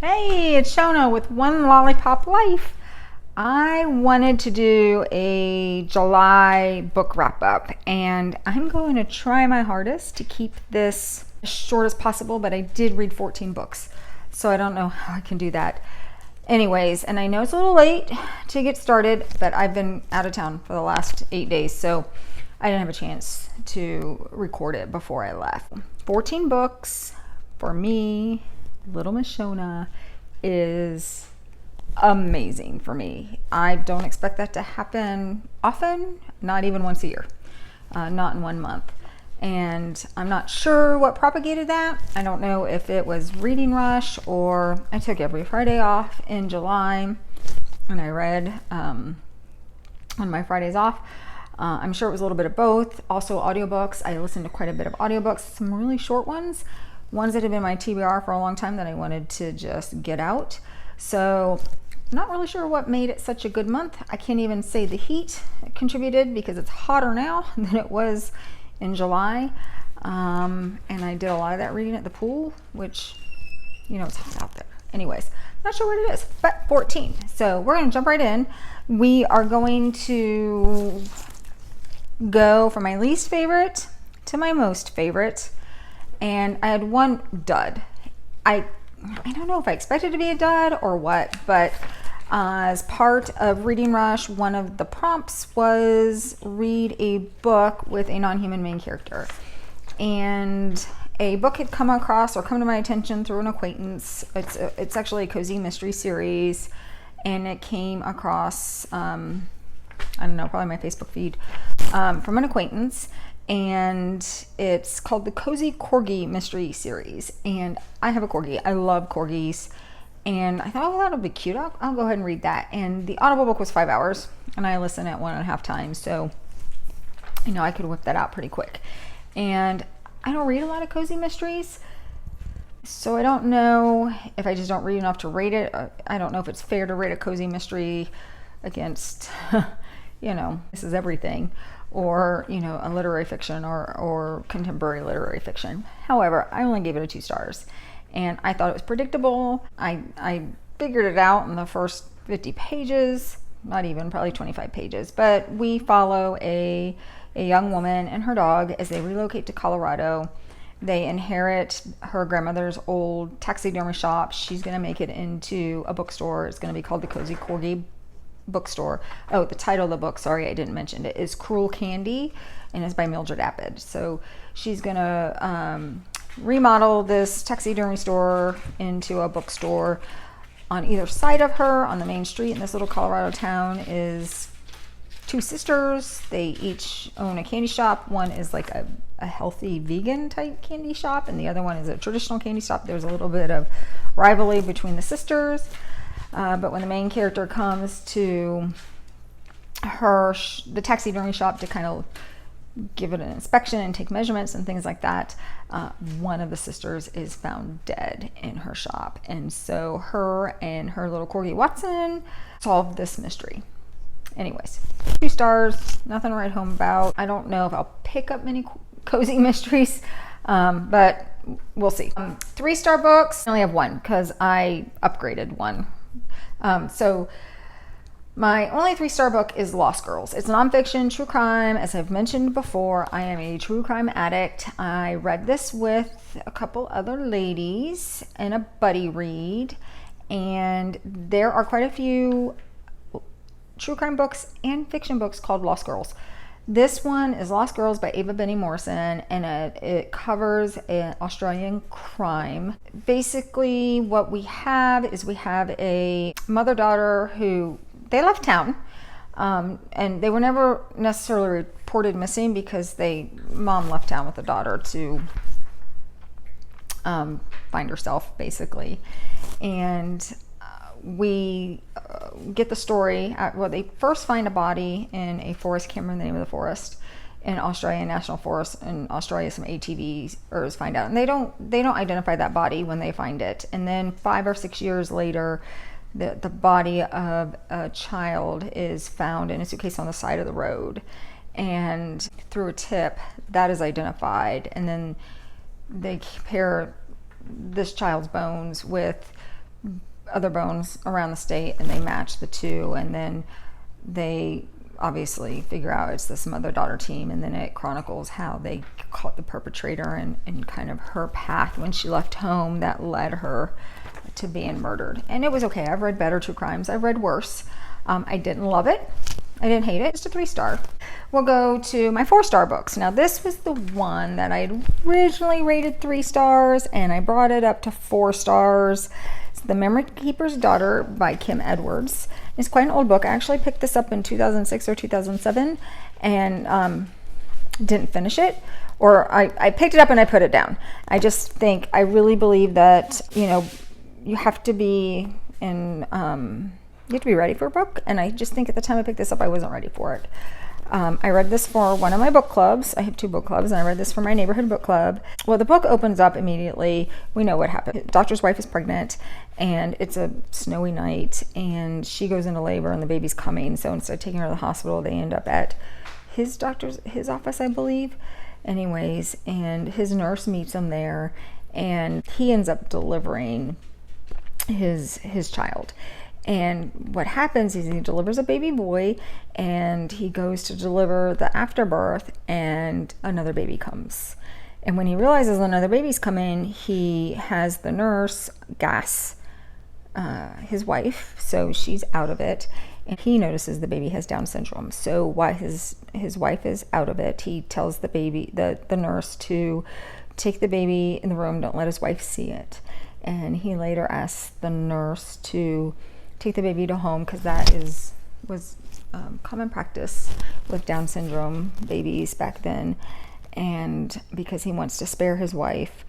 Hey, it's Shona with One Lollipop Life. I wanted to do a July book wrap up, and I'm going to try my hardest to keep this as short as possible, but I did read 14 books, so I don't know how I can do that. Anyways, and I know it's a little late to get started, but I've been out of town for the last 8 days, so I didn't have a chance to record it before I left. 14 books for me, Little Miss Shona, is amazing for me. I don't expect that to happen often, not even once a year, not in 1 month. And I'm not sure what propagated that. I don't know if it was reading rush or I took every Friday off in July and I read on my Fridays off. I'm sure it was a little bit of both. Also audiobooks. I listened to quite a bit of audiobooks, some really short ones that had been my TBR for a long time that I wanted to just get out. So I'm not really sure what made it such a good month. I can't even say the heat contributed because it's hotter now than it was in July. And I did a lot of that reading at the pool, which, it's hot out there. Anyways, not sure what it is, but 14. So we're going to jump right in. We are going to go from my least favorite to my most favorite. And I had one dud. I don't know if I expected to be a dud or what, but as part of Reading Rush, one of the prompts was read a book with a non-human main character. And a book had come to my attention through an acquaintance. It's actually a cozy mystery series, and it came across, I don't know, probably my Facebook feed, from an acquaintance. And it's called the Cozy Corgi Mystery Series. And I have a corgi. I love corgis. And I thought, oh, that'll be cute. I'll go ahead and read that. And the Audible book was 5 hours. And I listened at 1.5 times. So, I could whip that out pretty quick. And I don't read a lot of cozy mysteries. So I don't know if I just don't read enough to rate it. I don't know if it's fair to rate a cozy mystery against, This Is Everything, or a literary fiction or contemporary literary fiction. However, I only gave it a 2 stars, and I thought it was predictable. I figured it out in the first 50 pages, not even, probably 25 pages. But we follow a young woman and her dog as they relocate to Colorado. They inherit her grandmother's old taxidermy shop. She's going to make it into a bookstore. It's going to be called the Cozy Corgi Bookstore. Oh, the title of the book, sorry, I didn't mention it, is Cruel Candy, and it's by Mildred Appid. So she's gonna remodel this taxidermy store into a bookstore. On either side of her, on the main street in this little Colorado town, is 2 sisters. They each own a candy shop. One is like a healthy vegan type candy shop, and the other one is a traditional candy shop. There's a little bit of rivalry between the sisters. But when the main character comes to the taxidermy shop to kind of give it an inspection and take measurements and things like that, one of the sisters is found dead in her shop. And so her and her little corgi Watson solve this mystery. Anyways, 2 stars, nothing to write home about. I don't know if I'll pick up many cozy mysteries, but we'll see. 3-star books, I only have one because I upgraded one. So my only 3-star book is Lost Girls. It's nonfiction, true crime. As I've mentioned before, I am a true crime addict. I read this with a couple other ladies in a buddy read, and there are quite a few true crime books and fiction books called Lost Girls. This one is Lost Girls by Ava Benny Morrison, and it covers an Australian crime. Basically, what we have is a mother-daughter who, they left town, and they were never necessarily reported missing because mom left town with the daughter to find herself, basically. And we get the story. They first find a body in a forest. Can't remember the name of the forest in Australian National Forest in Australia. Some ATVers find out, and they don't identify that body when they find it. And then 5 or 6 years later, the body of a child is found in a suitcase on the side of the road, and through a tip that is identified. And then they compare this child's bones with other bones around the state, and they match the two, and then they obviously figure out it's this mother-daughter team, and then it chronicles how they caught the perpetrator and kind of her path when she left home that led her to being murdered. And it was okay. I've read better true crimes. I've read worse. I didn't love it. I didn't hate it. Just a 3-star. We'll go to my 4-star books. Now, this was the one that I had originally rated 3 stars, and I brought it up to 4 stars. It's The Memory Keeper's Daughter by Kim Edwards. It's quite an old book. I actually picked this up in 2006 or 2007 and didn't finish it. Or I picked it up and I put it down. I just think, I really believe that, you have to be you have to be ready for a book, and I just think at the time I picked this up, I wasn't ready for it. I read this for one of my book clubs. I have 2 book clubs, and I read this for my neighborhood book club. Well, the book opens up immediately. We know what happened. The doctor's wife is pregnant, and it's a snowy night, and she goes into labor, and the baby's coming. So instead of taking her to the hospital, they end up at his office, I believe. Anyways, and his nurse meets him there, and he ends up delivering his child. And what happens is he delivers a baby boy, and he goes to deliver the afterbirth, and another baby comes. And when he realizes another baby's coming, he has the nurse gas his wife, so she's out of it. And he notices the baby has Down syndrome. So while his wife is out of it, he tells the nurse to take the baby in the room, don't let his wife see it. And he later asks the nurse to take the baby to home, because that was common practice with Down syndrome babies back then, and because he wants to spare his wife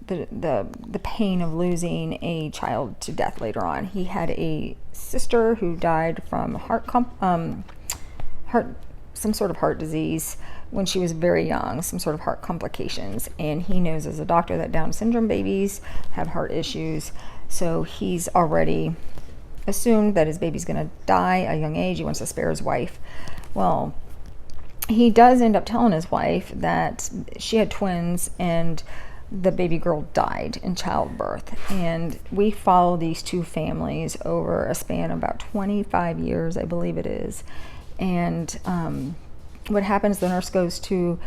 the pain of losing a child to death later on. He had a sister who died from some sort of heart disease when she was very young, some sort of heart complications, and he knows as a doctor that Down syndrome babies have heart issues. So he's already assumed that his baby's going to die at a young age. He wants to spare his wife. Well, he does end up telling his wife that she had twins and the baby girl died in childbirth. And we follow these 2 families over a span of about 25 years, I believe it is. And what happens, the nurse goes to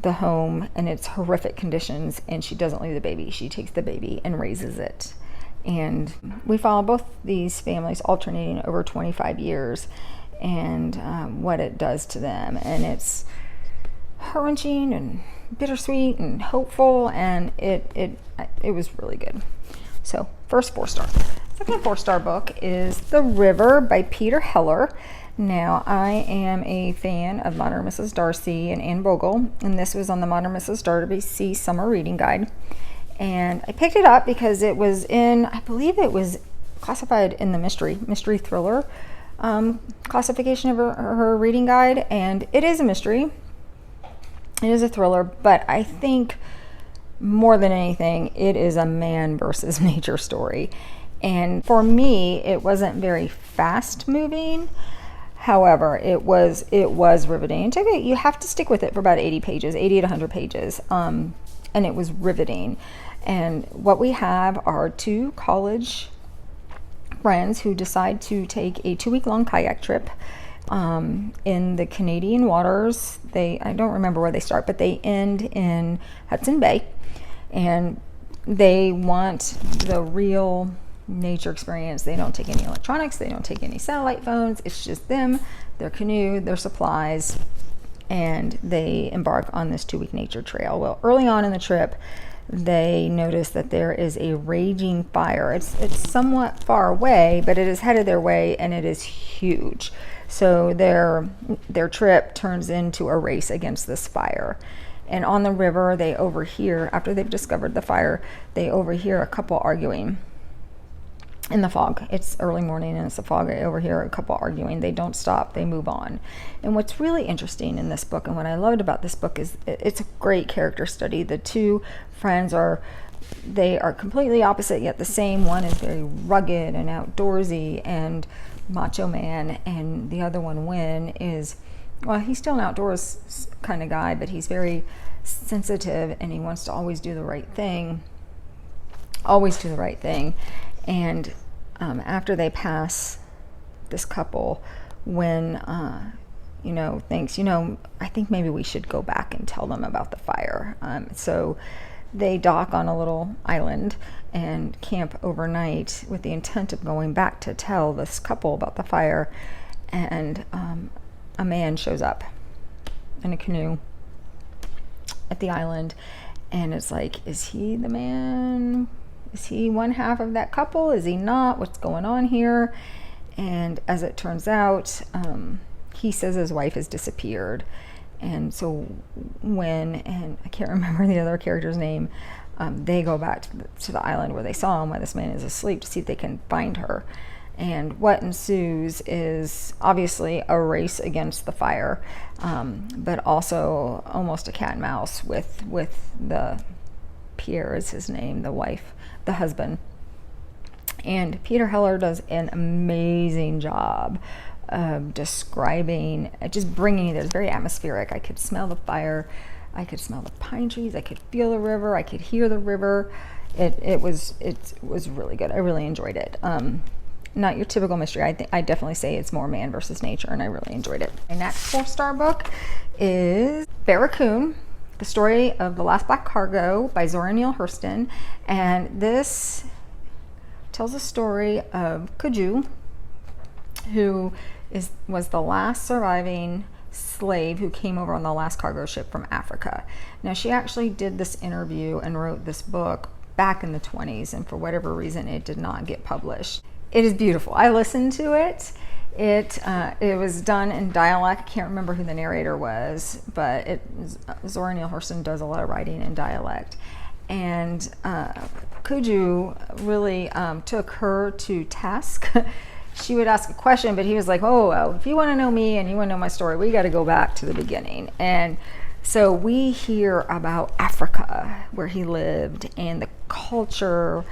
the home, and it's horrific conditions, and she doesn't leave the baby. She takes the baby and raises it. And we follow both these families alternating over 25 years and what it does to them. And it's heart-wrenching and bittersweet and hopeful, and it was really good. So, first 4-star. Second 4-star book is The River by Peter Heller. Now, I am a fan of Modern Mrs. Darcy and Anne Bogle, and this was on the Modern Mrs. Darcy Summer Reading Guide. And I picked it up because it was I believe it was classified in the mystery thriller classification of her reading guide, and it is a mystery. It is a thriller, but I think more than anything, it is a man versus nature story. And for me, it wasn't very fast moving. However, it was riveting. You have to stick with it for about 80 to 100 pages. And it was riveting. And what we have are 2 college friends who decide to take a 2-week-long kayak trip in the Canadian waters. I don't remember where they start, but they end in Hudson Bay. And they want the real nature experience. They don't take any electronics. They don't take any satellite phones. It's just them, their canoe, their supplies, and they embark on this 2-week nature trail. Well, early on in the trip, they notice that there is a raging fire. It's somewhat far away, but it is headed their way, and it is huge. So their trip turns into a race against this fire. And on the river, they overhear, after they've discovered the fire, they overhear a couple arguing in the fog. It's early morning and it's the fog. I overhear a couple arguing. They don't stop. They move on. And what's really interesting in this book, and what I loved about this book, is it's a great character study. The 2 friends are completely opposite yet the same. One is very rugged and outdoorsy and macho man, and the other one, Win, is, well, he's still an outdoors kind of guy, but he's very sensitive and he wants to always do the right thing. always do the right thing. And after they pass, this couple, when thinks, I think maybe we should go back and tell them about the fire. So they dock on a little island and camp overnight with the intent of going back to tell this couple about the fire. And a man shows up in a canoe at the island, and it's like, is he the man? Is he one half of that couple? Is he not? What's going on here? And as it turns out, he says his wife has disappeared. And so and I can't remember the other character's name, they go back to the island where they saw him while this man is asleep to see if they can find her. And what ensues is obviously a race against the fire, but also almost a cat and mouse with the Pierre is his name, the husband. And Peter Heller does an amazing job of describing, just bringing it. It's very atmospheric. I could smell the fire, I could smell the pine trees, I could feel the river, I could hear the river. It was really good. I really enjoyed it. Not your typical mystery. I definitely say it's more man versus nature, and I really enjoyed it. My next 4-star book is Barracoon, The Story of the Last Black Cargo by Zora Neale Hurston. And this tells the story of Kuju, who was the last surviving slave who came over on the last cargo ship from Africa. Now, she actually did this interview and wrote this book back in the 20s, and for whatever reason it did not get published. It is beautiful. I listened to it. It was done in dialect. I can't remember who the narrator was, but Zora Neale Hurston does a lot of writing in dialect. And Kuju really took her to task. She would ask a question, but he was like, oh, if you want to know me and you want to know my story, we got to go back to the beginning. And so we hear about Africa, where he lived, and the culture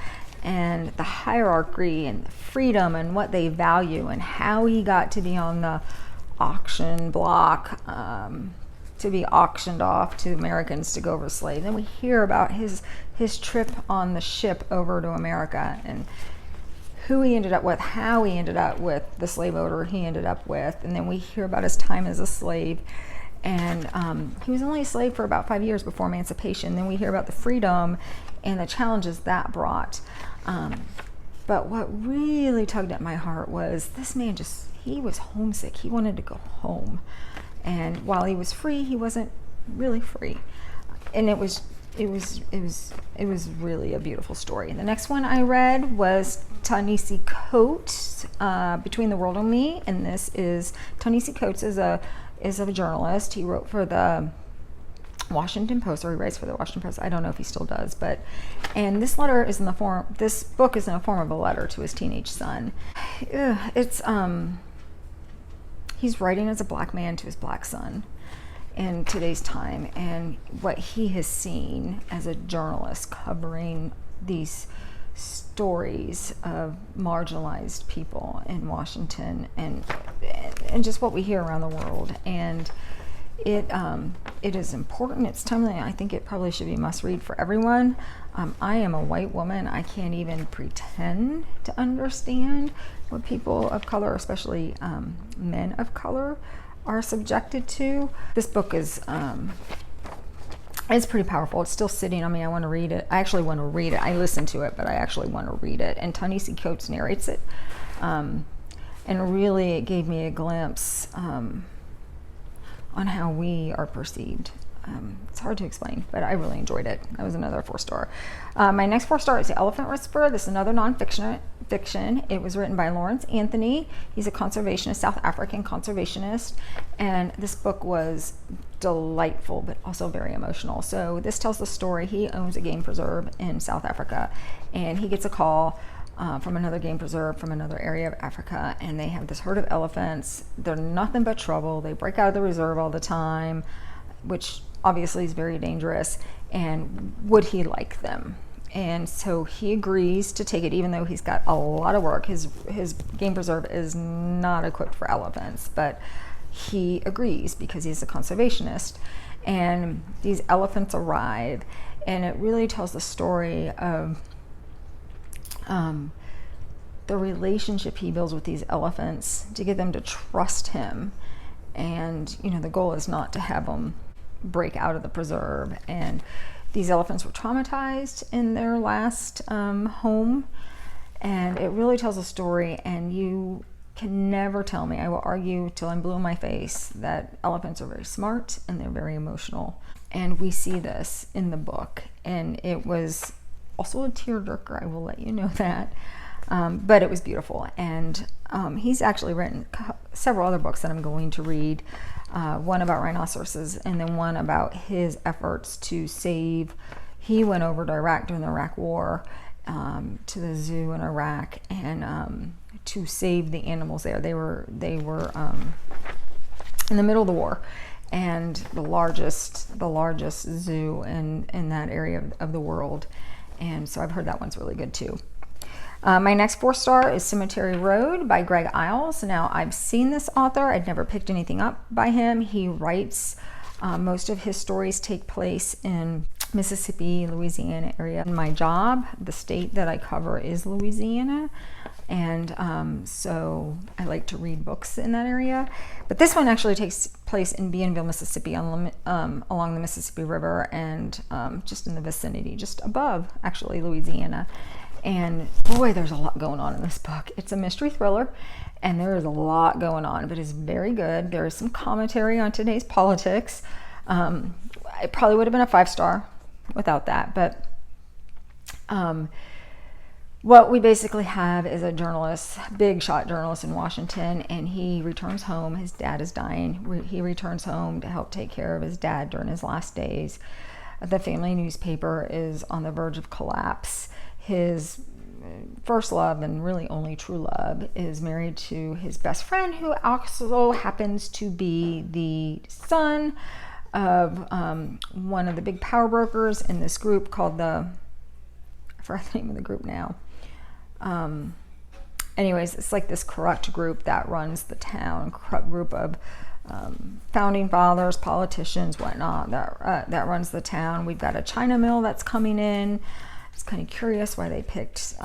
and the hierarchy and the freedom and what they value, and how he got to be on the auction block, to be auctioned off to Americans to go over slaves. Then we hear about his trip on the ship over to America, and who he ended up with, how he ended up with the slave owner he ended up with. And then we hear about his time as a slave. And he was only a slave for about 5 years before emancipation. Then we hear about the freedom and the challenges that brought. But what really tugged at my heart was this man he was homesick. He wanted to go home. And while he was free, he wasn't really free. And it was really a beautiful story. And the next one I read was Ta-Nehisi Coates, Between the World and Me. And this is, Ta-Nehisi Coates is a journalist. He wrote for the Washington Post, or he writes for the Washington Post. I don't know if he still does, and this book is in the form of a letter to his teenage son. He's writing as a black man to his black son in today's time, and what he has seen as a journalist covering these stories of marginalized people in Washington, and just what we hear around the world. And it is important. It's timely. I think it probably should be must read for everyone. I am a white woman. I can't even pretend to understand what people of color, especially men of color, are subjected to. This book is it's pretty powerful. It's still sitting on me. I want to read it. I actually want to read it. I listened to it, but I actually want to read it. And Ta-Nehisi Coates narrates it. And really it gave me a glimpse on how we are perceived. It's hard to explain, but I really enjoyed it. That was another 4-star. My next 4-star is The Elephant Whisperer. This is another nonfiction. It was written by Lawrence Anthony. He's a conservationist, South African conservationist, and this book was delightful, but also very emotional. So this tells the story. He owns a game preserve in South Africa, and he gets a call from another game preserve from another area of Africa, and they have this herd of elephants. They're nothing but trouble. They break out of the reserve all the time, which obviously is very dangerous. And would he like them? And so he agrees to take it, even though he's got a lot of work. His game preserve is not equipped for elephants, but he agrees because he's a conservationist. And these elephants arrive, and it really tells the story of um, the relationship he builds with these elephants to get them to trust him. And, you know, the goal is not to have them break out of the preserve. And these elephants were traumatized in their last home. And it really tells a story. And you can never tell me, I will argue till I'm blue in my face, that elephants are very smart and they're very emotional. And we see this in the book. And it was also a tearjerker, I will let you know that. But it was beautiful. And he's actually written several other books that I'm going to read. One about rhinoceroses, and then one about his efforts to save. He went over to Iraq during the Iraq War, to the zoo in Iraq, and to save the animals there. They were in the middle of the war, and the largest zoo in that area of the world. And so I've heard that one's really good too. My next 4-star is Cemetery Road by Greg Iles. Now, I've seen this author. I'd never picked anything up by him. He writes, most of his stories take place in Mississippi, Louisiana area. In my job, the state that I cover is Louisiana. And so I like to read books in that area. But this one actually takes place in Bienville, Mississippi, along the Mississippi River, and just in the vicinity, just above, actually, Louisiana. And boy, there's a lot going on in this book. It's a mystery thriller, and there is a lot going on, but it's very good. There is some commentary on today's politics. It probably would have been a 5-star without that, but what we basically have is a journalist, big shot journalist in Washington, and he returns home. His dad is dying. He returns home to help take care of his dad during his last days. The family newspaper is on the verge of collapse. His first love, and really only true love, is married to his best friend, who also happens to be the son of one of the big power brokers in this group called I forgot the name of the group now. Anyways, it's like this corrupt group that runs the town, corrupt group of founding fathers, politicians, whatnot, that runs the town. We've got a China mill that's coming in. It's kind of curious why they picked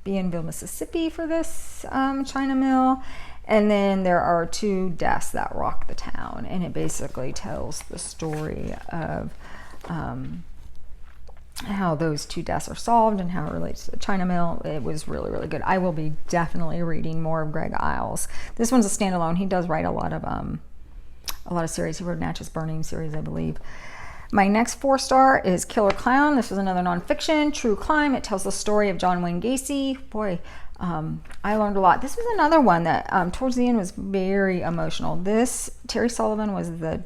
Bienville, Mississippi for this China mill. And then there are 2 deaths that rock the town, and it basically tells the story of how those 2 deaths are solved and how it relates to the China mill. It was really, really good. I will be definitely reading more of Greg Iles. This one's a standalone. He does write a lot of series. He wrote Natchez Burning series, I believe. My next 4-star is Killer Klown. This is another nonfiction, true crime. It tells the story of John Wayne Gacy. Boy, I learned a lot. This was another one that towards the end was very emotional. Terry Sullivan was the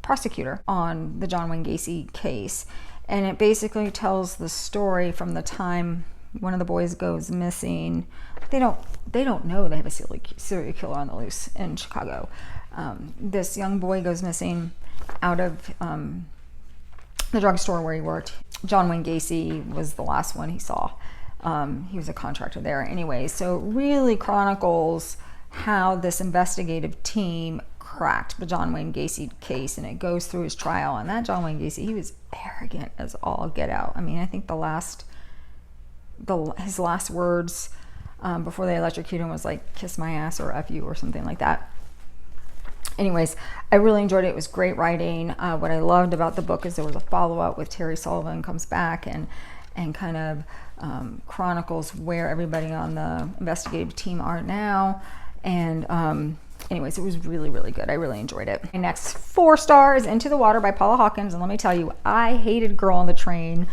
prosecutor on the John Wayne Gacy case. And it basically tells the story from the time one of the boys goes missing. They don't know they have a serial killer on the loose in Chicago. This young boy goes missing out of the drugstore where he worked. John Wayne Gacy was the last one he saw. He was a contractor there. Anyway, so really chronicles how this investigative team cracked the John Wayne Gacy case, and it goes through his trial. And that John Wayne Gacy, he was arrogant as all get out. I mean, I think his last words before they electrocuted him was like, "Kiss my ass" or "F you" or something like that. Anyways, I really enjoyed it. It was great writing. What I loved about the book is there was a follow-up with Terry Sullivan comes back and kind of chronicles where everybody on the investigative team are now. And anyways, it was really, really good. I really enjoyed it. My next 4-star is Into the Water by Paula Hawkins. And let me tell you, I hated Girl on the Train,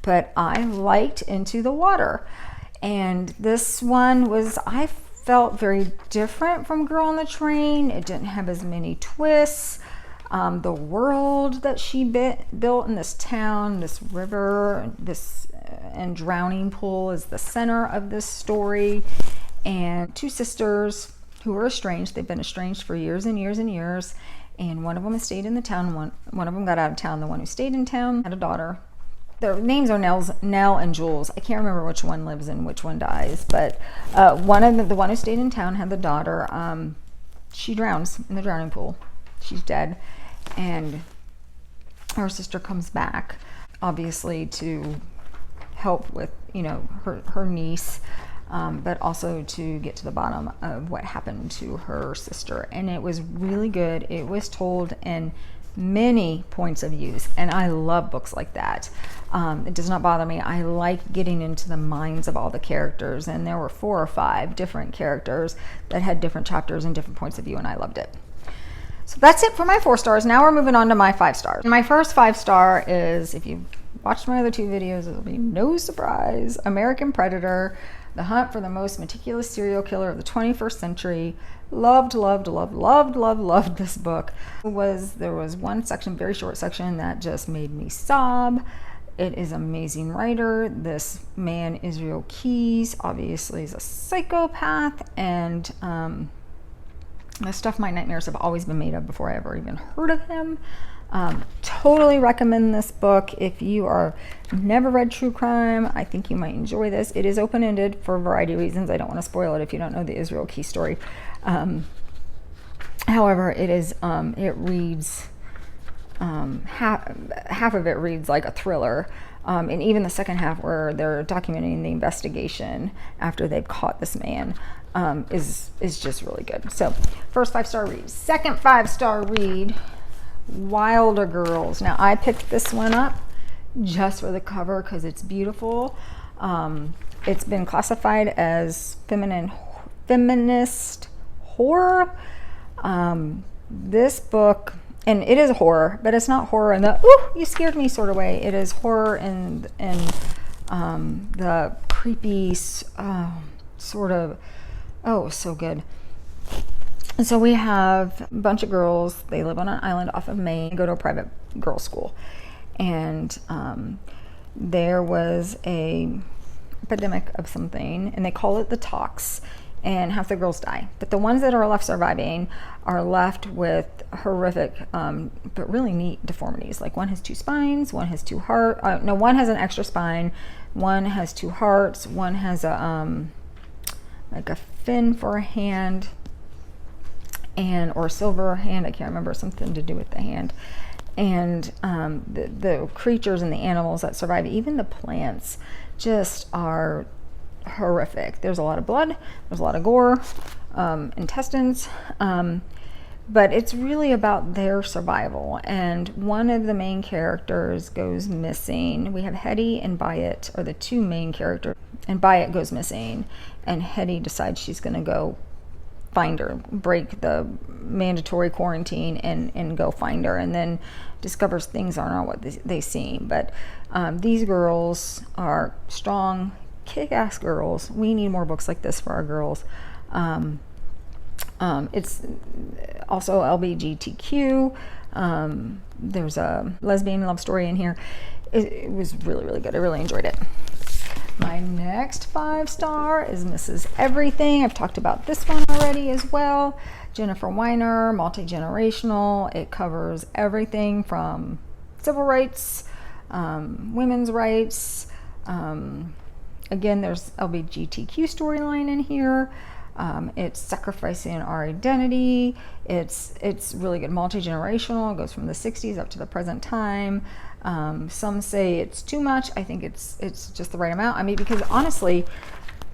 but I liked Into the Water. And this one I felt very different from Girl on the Train. It didn't have as many twists. The world that she built in this town, this river, and drowning pool is the center of this story. And 2 sisters who were estranged. They've been estranged for years and years and years. And one of them has stayed in the town. One of them got out of town. The one who stayed in town had a daughter. Their names are Nell and Jules. I can't remember which one lives and which one dies, but the one who stayed in town had the daughter. She drowns in the drowning pool. She's dead, and her sister comes back, obviously to help with, you know, her niece, but also to get to the bottom of what happened to her sister. And it was really good. It was told in many points of views, and I love books like that. It does not bother me. I like getting into the minds of all the characters, and there were 4 or 5 different characters that had different chapters and different points of view, and I loved it. So that's it for my 4 stars. Now we're moving on to my 5 stars. My first 5 star is, if you've watched my other 2 videos, it'll be no surprise, American Predator, The Hunt for the Most Meticulous Serial Killer of the 21st Century. Loved this book. There was one section, very short section, that just made me sob. It is amazing writer. This man, Israel Keyes, obviously is a psychopath, and the stuff my nightmares have always been made of before I ever even heard of him. Totally recommend this book. If you are never read true crime, I think you might enjoy this. It is open-ended for a variety of reasons. I don't want to spoil it if you don't know the Israel Keyes story. However, it is it reads half of it reads like a thriller, and even the second half, where they're documenting the investigation after they've caught this man, is just really good. So first 5-star read. Second 5-star read, Wilder Girls. Now I picked this one up just for the cover because it's beautiful. It's been classified as feminist horror. This book, and it is horror, but it's not horror in the "ooh, you scared me" sort of way. It is horror in the creepy sort of, oh, so good. And so we have a bunch of girls. They live on an island off of Maine, go to a private girls' school, and there was a epidemic of something, and they call it the tox, and half the girls die. But the ones that are left surviving are left with horrific, but really neat deformities. Like one has 2 spines, one has 2 hearts. No, one has an extra spine, one has 2 hearts, one has a like a fin for a hand, or a silver hand. I can't remember, something to do with the hand. And the creatures and the animals that survive, even the plants, just are horrific. There's a lot of blood, there's a lot of gore, intestines, but it's really about their survival. And one of the main characters goes missing. We have Hetty and Byatt are the 2 main characters, and Byatt goes missing, and Hetty decides she's going to go find her, break the mandatory quarantine, and go find her, and then discovers things are not what they seem. But these girls are strong, kick-ass girls. We need more books like this for our girls. It's also LGBTQ. There's a lesbian love story in here. It was really good. I really enjoyed it. My next 5-star is Mrs. Everything. I've talked about this one already as well. Jennifer Weiner, multi-generational. It covers everything from civil rights, women's rights. Again, there's LGBTQ storyline in here. It's sacrificing our identity. It's really good, multi-generational. It goes from the 60s up to the present time. Some say it's too much. I think it's just the right amount. I mean, because honestly,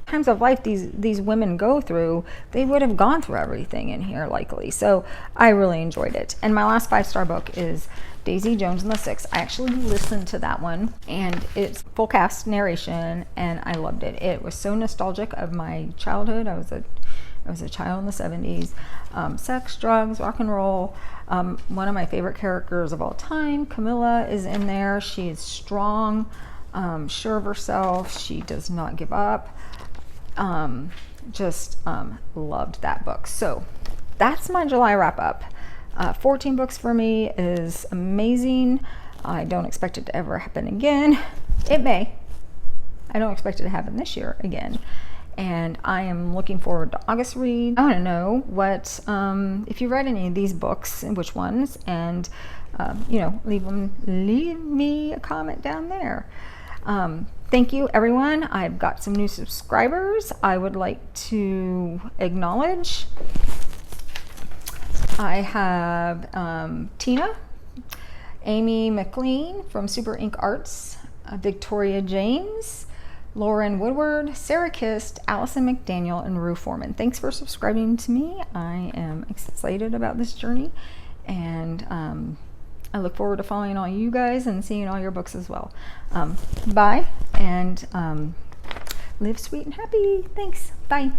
times of life these women go through, they would have gone through everything in here likely. So I really enjoyed it. And my last 5-star book is Daisy Jones and the Six. I actually listened to that one, and it's full cast narration, and I loved it. It was so nostalgic of my childhood. I was a child in the 70s. Sex, drugs, rock and roll. One of my favorite characters of all time, Camilla, is in there. She is strong, sure of herself. She does not give up. Loved that book. So that's my July wrap up. 14 books for me is amazing. I don't expect it to ever happen again. It may. I don't expect it to happen this year again. And I am looking forward to August read. I want to know what, if you read any of these books and which ones, and leave me a comment down there. Thank you, everyone. I've got some new subscribers I would like to acknowledge. I have Tina, Amy McLean from Super Ink Arts, Victoria James, Lauren Woodward, Sarah Kist, Allison McDaniel, and Rue Foreman. Thanks for subscribing to me. I am excited about this journey, and I look forward to following all you guys and seeing all your books as well. Bye, and live sweet and happy. Thanks. Bye.